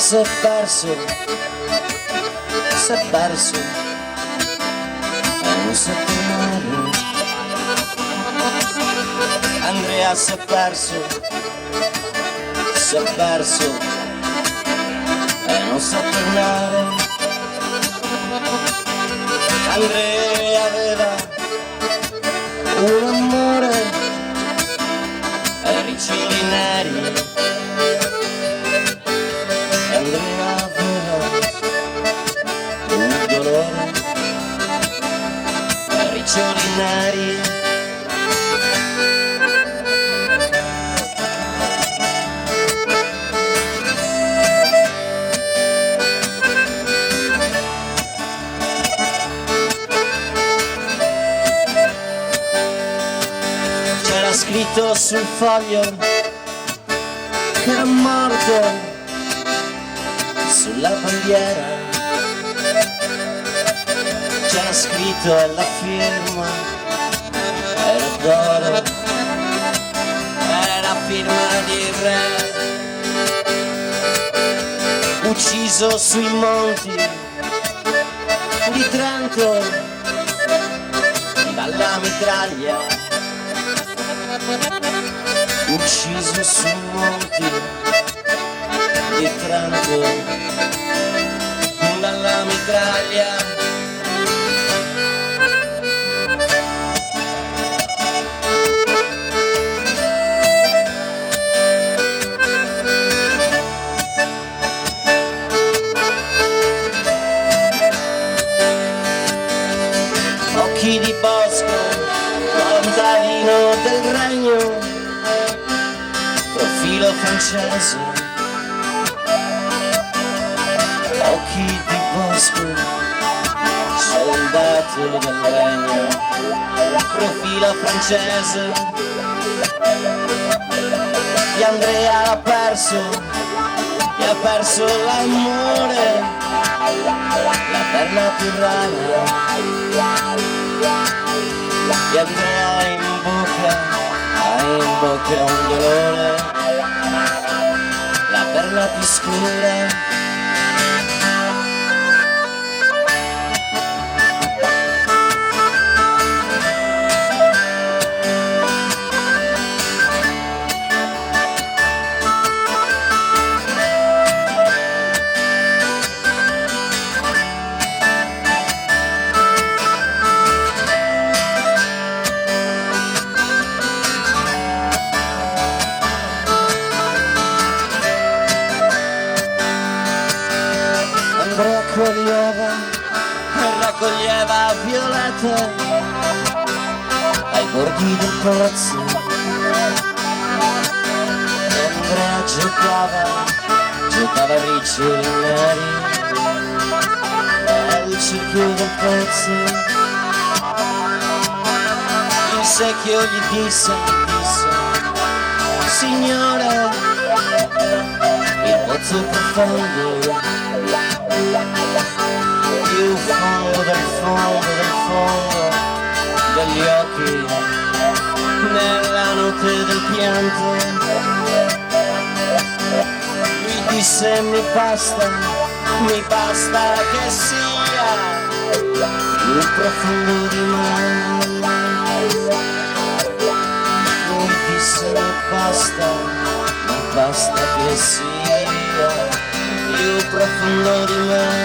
s'è perso e non sa tornare. Andrea s'è perso e non sa tornare. Andrea aveva un amore e riccioli neri. Andrea aveva un dolore e riccioli neri. C'era scritto sul foglio che era morto sulla bandiera, c'era scritto e la firma era d'oro, era firma di re, ucciso sui monti di Trento dalla mitraglia, ucciso sui monti di Trento dalla mitraglia. Occhi di bosco, contadino del regno, profilo francese. Occhi di bosco, soldato del regno, profilo francese. E Andrea ha perso l'amore, la perla più rara. E Andrea ha in bocca un dolore, la perla più scura. Raccoglieva violette ai bordi del pozzo. Andrea giocava a riccioli neri nel cerchio del pozzo. Il secchio gli disse, signore, il pozzo è profondo, più fondo del fondo degli occhi, nella notte del pianto. Lui disse mi basta che sia più profondo di me. Lui disse mi basta che sia più profondo di me.